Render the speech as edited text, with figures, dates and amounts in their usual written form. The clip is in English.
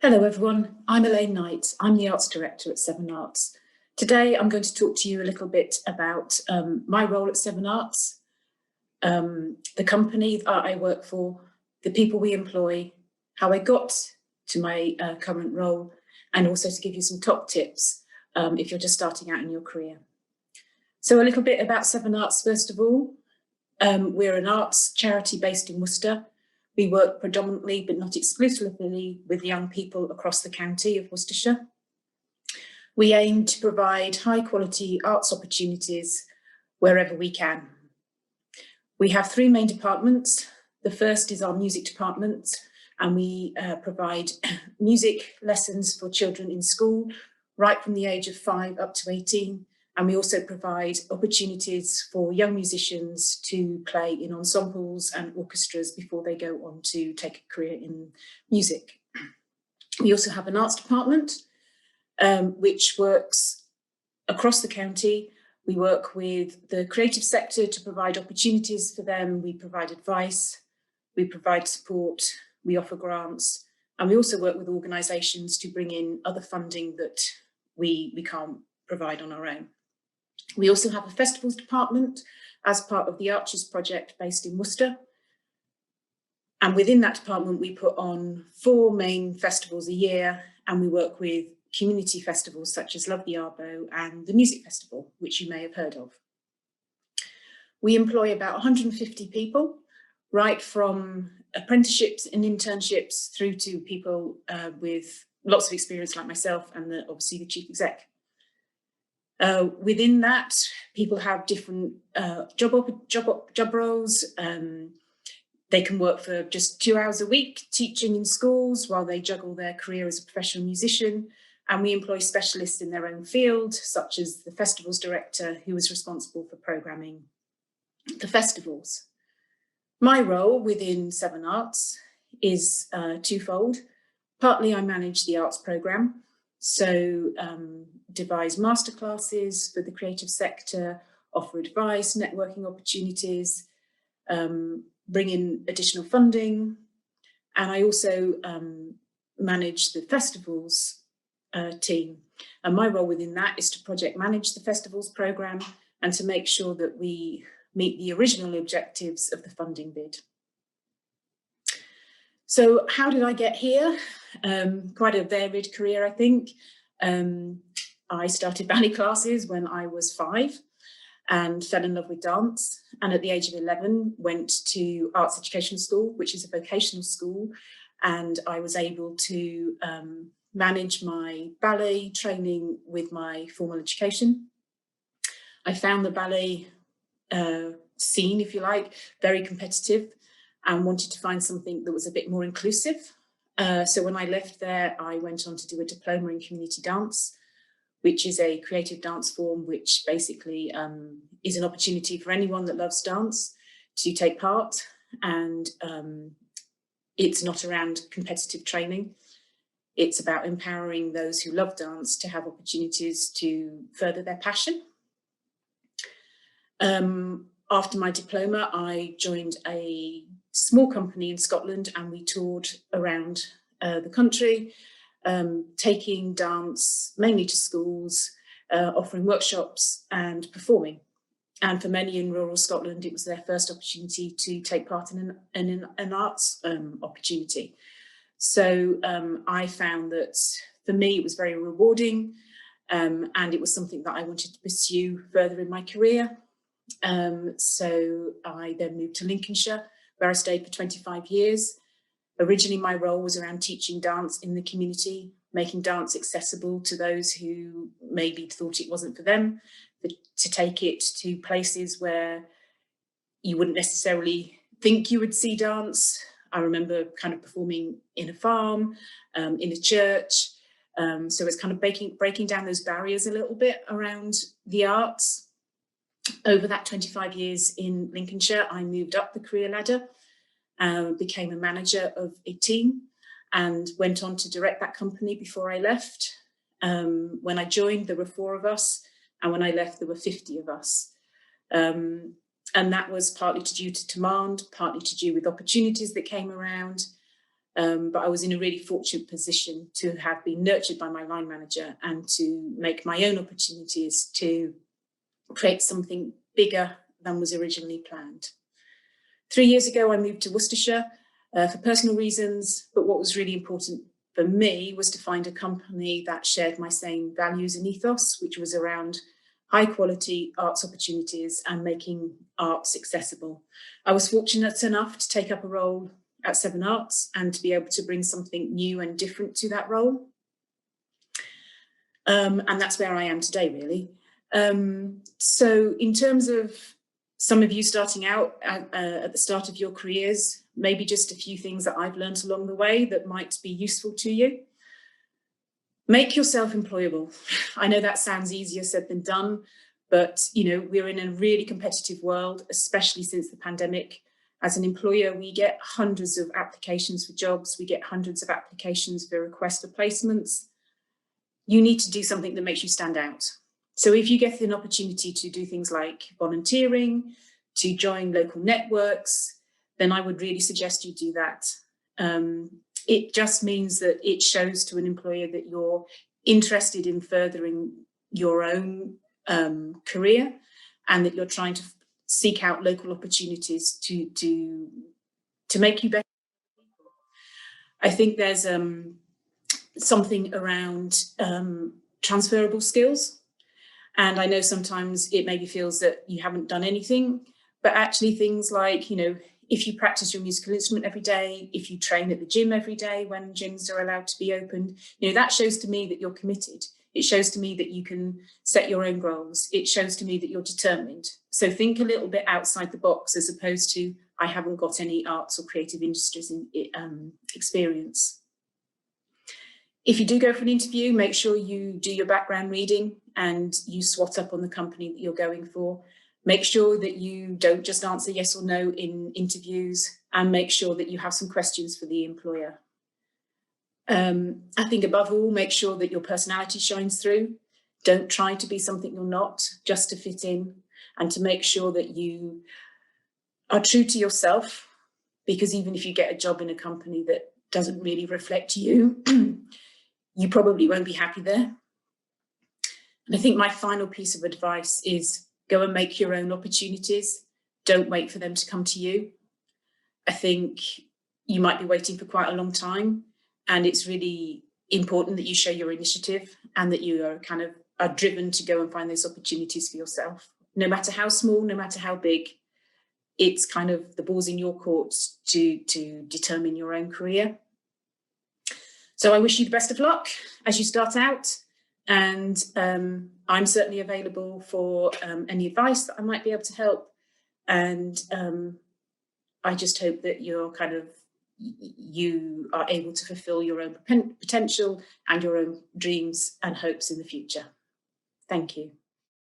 Hello everyone, I'm Elaine Knight. I'm the Arts Director at Severn Arts. Today I'm going to talk to you a little bit about my role at Severn Arts, the company that I work for, the people we employ, how I got to my current role, and also to give you some top tips if you're just starting out in your career. So a little bit about Severn Arts first of all. We're an arts charity based in Worcester. We work predominantly, but not exclusively, with young people across the county of Worcestershire. We aim to provide high quality arts opportunities wherever we can. We have three main departments. The first is our music department, and we provide music lessons for children in school, right from the age of 5 up to 18. And we also provide opportunities for young musicians to play in ensembles and orchestras before they go on to take a career in music. We also have an arts department, which works across the county. We work with the creative sector to provide opportunities for them. We provide advice, we provide support, we offer grants, and we also work with organisations to bring in other funding that we can't provide on our own. We also have a festivals department as part of the Archers project based in Worcester. And within that department, we put on 4 main festivals a year, and we work with community festivals such as Love the Arbo and the Music Festival, which you may have heard of. We employ about 150 people, right from apprenticeships and internships through to people with lots of experience like myself and obviously the chief exec. Within that, people have different job roles. They can work for just 2 hours a week teaching in schools while they juggle their career as a professional musician. And we employ specialists in their own field, such as the festivals director, who is responsible for programming the festivals. My role within Severn Arts is twofold. Partly I manage the arts programme, so devise masterclasses for the creative sector, offer advice, networking opportunities, bring in additional funding. And I also manage the festivals team. And my role within that is to project manage the festivals programme and to make sure that we meet the original objectives of the funding bid. So how did I get here? Quite a varied career, I think. I started ballet classes when I was 5 and fell in love with dance. And at the age of 11, went to Arts Education School, which is a vocational school. And I was able to manage my ballet training with my formal education. I found the ballet scene, if you like, very competitive, and wanted to find something that was a bit more inclusive. So when I left there, I went on to do a diploma in community dance, which is a creative dance form, which basically is an opportunity for anyone that loves dance to take part. And it's not around competitive training. It's about empowering those who love dance to have opportunities to further their passion. After my diploma, I joined a small company in Scotland, and we toured around the country, taking dance mainly to schools, offering workshops and performing. And for many in rural Scotland, it was their first opportunity to take part in an arts opportunity. So I found that for me, it was very rewarding, and it was something that I wanted to pursue further in my career. So I then moved to Lincolnshire, where I stayed for 25 years. Originally, my role was around teaching dance in the community, making dance accessible to those who maybe thought it wasn't for them, but to take it to places where you wouldn't necessarily think you would see dance. I remember kind of performing in a farm, in a church. So it's kind of breaking down those barriers a little bit around the arts. Over that 25 years in Lincolnshire, I moved up the career ladder, became a manager of a team, and went on to direct that company before I left. When I joined, there were 4 of us, and when I left, there were 50 of us. And that was partly due to demand, partly to do with opportunities that came around. But I was in a really fortunate position to have been nurtured by my line manager and to make my own opportunities to create something bigger than was originally planned. 3 years ago, I moved to Worcestershire for personal reasons, but what was really important for me was to find a company that shared my same values and ethos, which was around high quality arts opportunities and making arts accessible. I was fortunate enough to take up a role at Severn Arts and to be able to bring something new and different to that role. And that's where I am today, really. So in terms of some of you starting out at the start of your careers, maybe just a few things that I've learned along the way that might be useful to you. Make yourself employable. I know that sounds easier said than done, but we're in a really competitive world, especially since the pandemic. As an employer, we get hundreds of applications for jobs. We get hundreds of applications for requests for placements. You need to do something that makes you stand out. So if you get an opportunity to do things like volunteering, to join local networks, then I would really suggest you do that. It just means that it shows to an employer that you're interested in furthering your own career and that you're trying to seek out local opportunities to make you better. I think there's something around transferable skills. And I know sometimes it maybe feels that you haven't done anything, but actually things like, if you practice your musical instrument every day, if you train at the gym every day when gyms are allowed to be opened, that shows to me that you're committed. It shows to me that you can set your own goals. It shows to me that you're determined. So think a little bit outside the box as opposed to, I haven't got any arts or creative industries experience. If you do go for an interview, make sure you do your background reading and you SWOT up on the company that you're going for. Make sure that you don't just answer yes or no in interviews, and make sure that you have some questions for the employer. I think above all, make sure that your personality shines through. Don't try to be something you're not just to fit in, and to make sure that you are true to yourself, because even if you get a job in a company that doesn't really reflect you, you probably won't be happy there. And I think my final piece of advice is go and make your own opportunities. Don't wait for them to come to you. I think you might be waiting for quite a long time, and it's really important that you show your initiative and that you are driven to go and find those opportunities for yourself. No matter how small, no matter how big, it's kind of the ball's in your court to determine your own career. So I wish you the best of luck as you start out. And I'm certainly available for any advice that I might be able to help. And I just hope that you are able to fulfill your own potential and your own dreams and hopes in the future. Thank you.